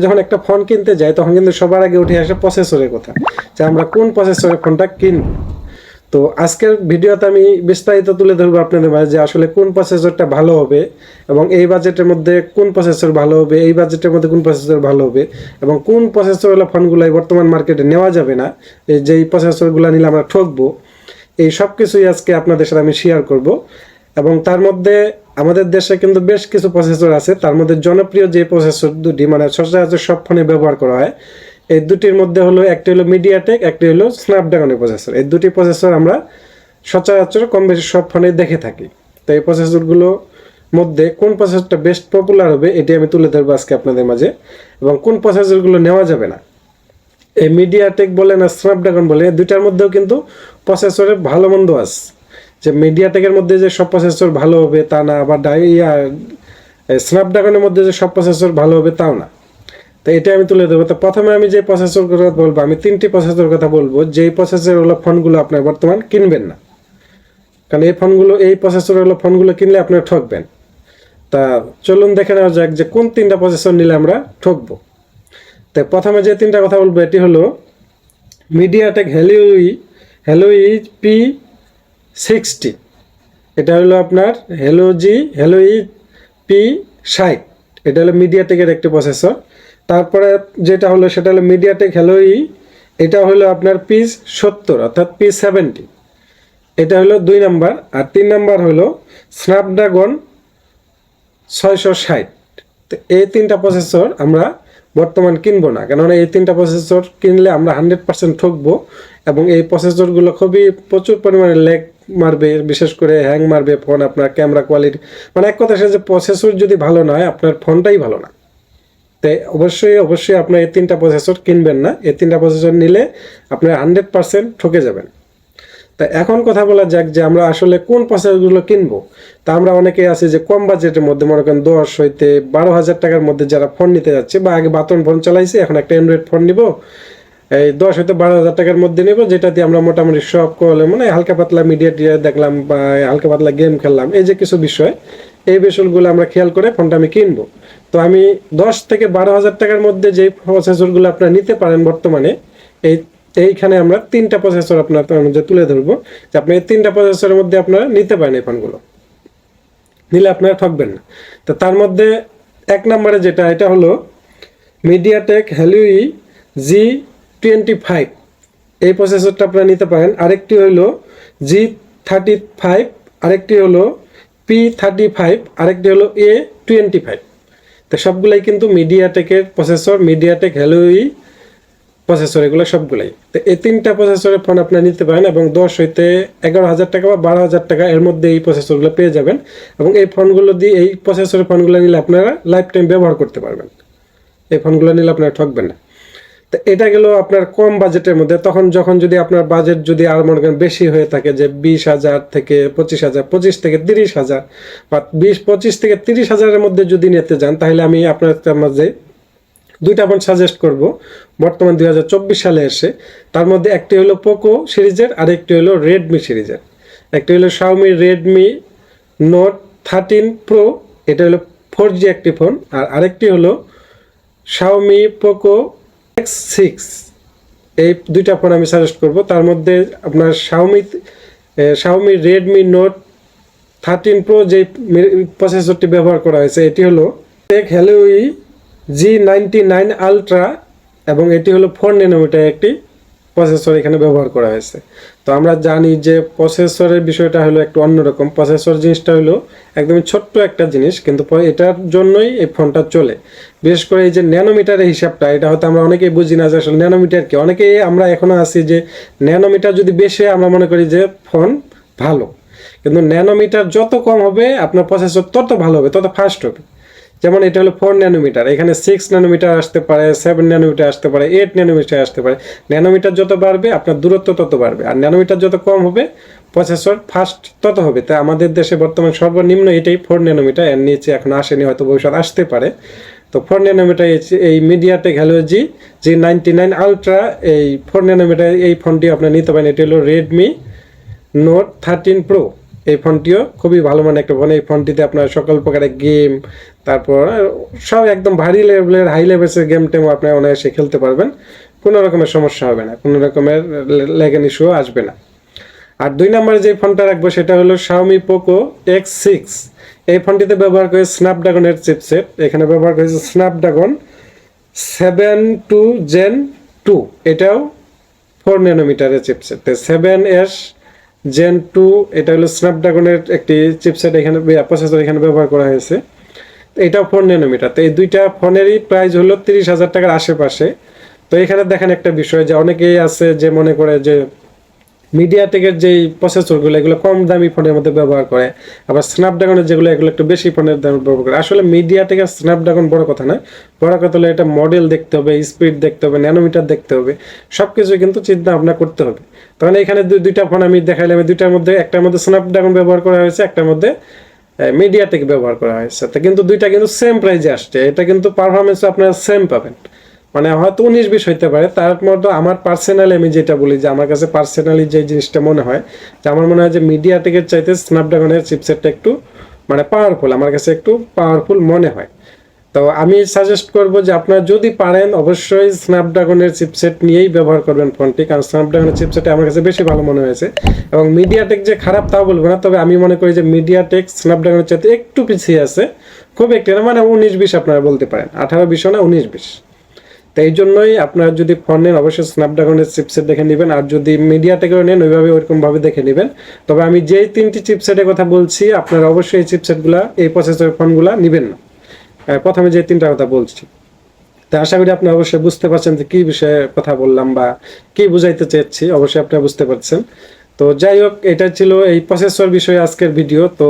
যখন একটা ফোন কিনতে যাই তখন কিন্তু সবার আগে উঠে আসে প্রসেসরের কথা, যে আমরা কোন প্রসেসরের ফোনটা কিনব। তো আজকের ভিডিওতে আমি বিস্তারিত তুলে ধরবো আপনাদের মাঝে যে আসলে কোন প্রসেসরটা ভালো হবে এবং এই বাজেটের মধ্যে কোন প্রসেসর ভালো হবে, এই বাজেটের মধ্যে কোন প্রসেসর ভালো হবে এবং কোন প্রসেসর হলো ফোনগুলাই বর্তমান মার্কেটে নেওয়া যাবে না, এই যেই প্রসেসরগুলো নিলে আমরা ঠকবো। এই সব কিছুই আজকে আপনাদের সাথে আমি শেয়ার করব। এবং তার মধ্যে আমাদের দেশে কিন্তু বেশ কিছু প্রসেসর আছে, তার মধ্যে জনপ্রিয় যে প্রসেসর দুটি মানে সচরাচর সব ফোনে ব্যবহার করা হয়, এই দুটির মধ্যে হলো একটি হলো মিডিয়াটেক, একটি হলো স্ন্যাপড্রাগনের প্রসেসর। এই দুটি প্রসেসর আমরা সচরাচর কম বেশি সব ফোনে দেখে থাকি। তো এই প্রসেসরগুলো মধ্যে কোন প্রসেসরটা বেস্ট পপুলার হবে এটি আমি তুলে ধরবো আজকে আপনাদের মাঝে, এবং কোন প্রসেসরগুলো নেওয়া যাবে না। এই মিডিয়াটেক বলেন আর স্ন্যাপড্রাগন বলে, দুইটার মধ্যেও কিন্তু প্রসেসরের ভালো মন্দ আছে। যে মিডিয়াটেকের মধ্যে যে সব প্রসেসর ভালো হবে তা না, আবার স্ন্যাপড্রাগনের মধ্যে যে সব প্রসেসর ভালো হবে তাও না। তো এটা আমি তুলে দেবো। তো প্রথমে আমি যে প্রসেসর কথা বলবো, আমি তিনটি প্রসেসর কথা বলবো যেই প্রসেসর হলো ফোনগুলো আপনার বর্তমান কিনবেন না, কারণ এই প্রসেসর হলো ফোনগুলো কিনলে আপনারা ঠকবেন। তা চলুন দেখে নেওয়া যাক যে কোন তিনটা প্রসেসর নিলে আমরা ঠকবো। তো প্রথমে যে তিনটা কথা বলবো এটি হলো মিডিয়াটেক হেলিওই P60, এটা হলো আপনার হেলোই P60, এটা হলো মিডিয়াটেকের একটি প্রসেসর। তারপরে যেটা হলো সেটা হলো মিডিয়াটেক এটা হলো আপনার P70 অর্থাৎ P70, এটা হলো 2 নাম্বার। আর 3 নাম্বার হলো স্ন্যাপড্রাগন 660। তো এই তিনটা প্রসেসর আমরা বর্তমান কিনবো না, কেননা এই তিনটা প্রসেসর কিনলে আমরা 100% ঠকবো এবং এই প্রসেসরগুলো প্রচুর পরিমাণে ল্যাগ মারবে, বিশেষ করে হ্যাং মারবে ফোন, আপনার ক্যামেরা কোয়ালিটি মানে এক কথা যে প্রসেসর যদি ভালো নয় আপনার ফোনটাই ভালো না। তাই অবশ্যই আপনার এই তিনটা প্রসেসর কিনবেন না। এই তিনটা প্রসেসর নিলে আপনার 100% ঠকে যাবেন। তা এখন কথা বলা যাক যে আমরা আসলে কোন প্রসেসরগুলো কিনবো। তা আমরা অনেকেই আছি যে কম বাজেটের মধ্যে, মনে করেন 10 হইতে 12,000 টাকার মধ্যে যারা ফোন নিতে যাচ্ছে, বা আগে বাটন ফোন চালাইছে এখন একটা অ্যান্ড্রয়েড ফোন নিব, এই 10 হইতে 12,000 টাকার মধ্যে নেব, যেটা দিয়ে আমরা মোটামুটি সব কল মানে হালকা পাতলা মিডিয়া দেখলাম বা হালকা পাতলা গেম খেললাম, এই যে কিছু বিষয়, এই বিষয়গুলো আমরা খেয়াল করে ফোনটা আমি কিনবো। তো আমি 10 থেকে 12,000 টাকার মধ্যে যে প্রসেসরগুলো আপনারা নিতে পারেন বর্তমানে, এইখানে আমরা তিনটা প্রসেসর আপনার মধ্যে তুলে ধরবো, যে আপনি এই তিনটা প্রসেসরের মধ্যে আপনারা নিতে পারেন। এই ফোনগুলো নিলে আপনারা ঠকবেন না। তো তার মধ্যে 1 নম্বরে যেটা, এটা হলো মিডিয়াটেক হেলিওই G25, এই প্রসেসরটা আপনারা নিতে পারেন। আরেকটি হলো G35, আরেকটি হলো P35, আরেকটি হলো A25। তো সবগুলাই কিন্তু মিডিয়াটেকের প্রসেসর, মিডিয়াটেক হেলিওই প্রসেসর, এগুলো সবগুলাই। তো এই তিনটা প্রসেসরের ফোন আপনারা নিতে পারেন এবং 10 হইতে 11,000 টাকা বা 12,000 টাকা এর মধ্যে এই প্রসেসরগুলো পেয়ে যাবেন। এবং এই ফোনগুলো দিয়ে, এই প্রসেসরের ফোনগুলো নিলে আপনারা লাইফ টাইম ব্যবহার করতে পারবেন। এই ফোনগুলো নিলে আপনারা ঠকবেন না। তো এটা গেল আপনার কম বাজেটের মধ্যে। যখন যদি আপনার বাজেট যদি আর মনে করেন বেশি হয়ে থাকে, যে 20,000 থেকে 25,000, 25 থেকে 30,000 বা 25 থেকে 30,000-এর মধ্যে যদি নিতে যান, তাহলে আমি আপনার মাঝে দুইটা ফোন সাজেস্ট করব বর্তমান 2024 সালে এসে। তার মধ্যে একটি হলো পোকো সিরিজের, আর একটি হলো রেডমি সিরিজের। একটি হলো Xiaomi Redmi Note 13 Pro, এটা হলো 4G একটি ফোন। আর আরেকটি হলো Xiaomi Poco X6, এই দুইটা ফোন আমি সাজেস্ট করব। তার মধ্যে আপনার Xiaomi Redmi Note 13 Pro যে প্রসেসরটি ব্যবহার করা হয়েছে, এটি হলো হেলিওই G99 Ultra এবং এটি হলো 4 ন্যানোমিটার একটি প্রসেসর এখানে ব্যবহার করা হয়েছে। তো আমরা জানি যে প্রসেসরের বিষয়টা হলো একটু অন্যরকম। প্রসেসর জিনিসটা হলো একদমই ছোট্ট একটা জিনিস, কিন্তু এটার জন্যই এই ফোনটা চলে। বিশেষ করে এই যে ন্যানোমিটারের হিসাবটা, এটা হয়তো আমরা অনেকেই বুঝি না যে আসলে ন্যানোমিটার কি। অনেকেই আমরা এখনো আছি যে ন্যানোমিটার যদি বেশি হয় আমরা মনে করি যে ফোন ভালো, কিন্তু ন্যানোমিটার যত কম হবে আপনার প্রসেসর তত ভালো হবে, তত ফাস্ট হবে। যেমন এটা হলো 4 ন্যানোমিটার, এখানে 6 ন্যানোমিটার আসতে পারে, 7 ন্যানোমিটার আসতে পারে, 8 ন্যানোমিটার আসতে পারে। ন্যানোমিটার যত বাড়বে আপনার দূরত্ব তত বাড়বে, আর ন্যানোমিটার যত কম হবে প্রসেসর ফাস্ট তত হবে। তাই আমাদের দেশে বর্তমান সর্বনিম্ন এটাই 4 ন্যানোমিটার, এর নিচে এখন আসেনি, হয়তো ভবিষ্যৎ আসতে পারে। তো 4 ন্যানোমিটার এই মিডিয়াটেক হেলিওই G99 Ultra, এই 4 ন্যানোমিটার এই ফোনটি আপনার নিতে পারেন। এটি হলো Redmi Note 13 Pro। এই ফোনটিও খুবই ভালো মানের একটা ফোন। এই ফোনটিতে আপনার সকল প্রকারের গেম, তারপর সব একদম ভারী লেভেলের হাই লেভেলের গেম টেমও আপনি অনায়াসে খেলতে পারবেন, কোনো রকমের সমস্যা হবে না, কোনো রকমের ল্যাগ ইস্যু আসবে না। আর 2 নম্বরে যে ফোনটা রাখবো সেটা হলো Xiaomi Poco X6। এই ফোনটিতে ব্যবহার করে স্ন্যাপড্রাগনের চিপসেট, এখানে ব্যবহার করেছে স্ন্যাপড্রাগন 7 Gen 2, এটাও 4 ন্যানোমিটারের চিপসেট। 7S Gen 2 এটা হলো স্ন্যাপড্রাগনের একটি চিপসেট, এখানে প্রসেসর এখানে ব্যবহার করা হয়েছে। এটাও 4 ন্যানোমিটার। তো এই দুইটা ফোনেরই প্রাইস হলো 30,000 টাকার আশেপাশে। তো এখানে দেখেন একটা বিষয় যে অনেকেই আছে যে মনে করে যে মিডিয়াটেকের যেই প্রসেসরগুলো এগুলো কম দামি ফোনের মধ্যে ব্যবহার করে, আবার স্ন্যাপড্রাগনের যেগুলো এগুলো একটু বেশি ফোনের দামে ব্যবহার করে। আসলে মিডিয়াটেক আর স্ন্যাপড্রাগন বড় কথা নয়, বড় কথা হলো এটা মডেল দেখতে হবে, স্পিড দেখতে হবে, ন্যানোমিটার দেখতে হবে, সব কিছু কিন্তু চিন্তা ভাবনা করতে হবে। তখন এখানে দুইটা ফোন আমি দেখাইলাম, দুইটার মধ্যে একটার মধ্যে স্ন্যাপড্রাগন ব্যবহার করা হয়েছে, একটার মধ্যে মিডিয়াটেক ব্যবহার করা হয়েছে। তো কিন্তু দুইটা কিন্তু সেম প্রাইজে আসছে, এটা কিন্তু পারফরমেন্স আপনারা সেম পাবেন। মানে হয়তো 19-20 হইতে পারে, তার মধ্যে আমার পার্সোনালি আমি যেটা বলি যে আমার কাছে পার্সোনালি যে জিনিসটা মনে হয় যে আমার মনে হয় যে মিডিয়াটেকের চাইতে স্ন্যাপড্রাগনের চিপসেটটা একটু মানে পাওয়ারফুল, আমার কাছে একটু পাওয়ারফুল মনে হয়। তো আমি সাজেস্ট করব যে আপনারা যদি পারেন অবশ্যই স্ন্যাপড্রাগনের চিপসেট নিয়েই ব্যবহার করবেন ফোনটি, কারণ স্ন্যাপড্রাগনের চিপসেট আমার কাছে বেশি ভালো মনে হয়েছে। এবং মিডিয়াটেক যে খারাপ তাও বলবো না, তবে আমি মনে করি যে মিডিয়াটেক স্ন্যাপড্রাগনের চাইতে একটু পিছিয়ে আছে, খুব একটু না, মানে 19-20 আপনারা বলতে পারেন, 18-20 না 19-20। তো এই জন্যই আপনারা যদি ফোন নেন অবশ্যই স্ন্যাপড্রাগনের চিপসেট দেখে নেবেন, আর যদি মিডিয়াটেকের নেন ওইভাবে ওইরকমভাবে দেখে নেবেন। তবে আমি যেই 3টি চিপসেটের কথা বলছি আপনারা অবশ্যই এই চিপসেটগুলো এই প্রসেসরের ফোনগুলো নেবেন না, প্রথমে যে 3টা কথা বলছি। তা আশা করি আপনি অবশ্যই বুঝতে পারছেন যে কী বিষয়ে কথা বললাম বা কী বুঝাইতে চেয়েছি, অবশ্যই আপনারা বুঝতে পারছেন। তো যাই হোক, এটা ছিল এই প্রসেসর বিষয়ে আজকের ভিডিও। তো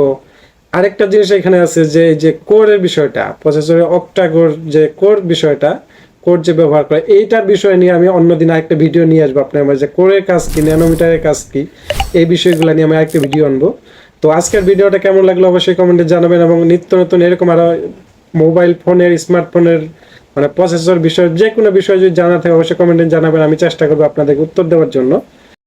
আরেকটা জিনিস এখানে আছে যে এই যে কোরের বিষয়টা, প্রসেসরের অক্টা কোর যে কোর বিষয়টা, কোর যে ব্যবহার করে এইটার বিষয় নিয়ে আমি অন্যদিন আরেকটা ভিডিও নিয়ে আসবো আপনার আমার যে কোরের কাজ কি, ন্যানোমিটারের কাজ কি, এই বিষয়গুলো নিয়ে আমি আরেকটা ভিডিও আনবো। তো আজকের ভিডিওটা কেমন লাগলো অবশ্যই কমেন্টে জানাবেন, এবং নিত্য নতুন এরকম আরো মোবাইল ফোনের, স্মার্টফোনের মানে প্রসেসর বিষয় যে কোনো বিষয় যদি জানা থাকে অবশ্যই কমেন্টে জানাবেন, আমি চেষ্টা করবো আপনাদেরকে উত্তর দেওয়ার জন্য।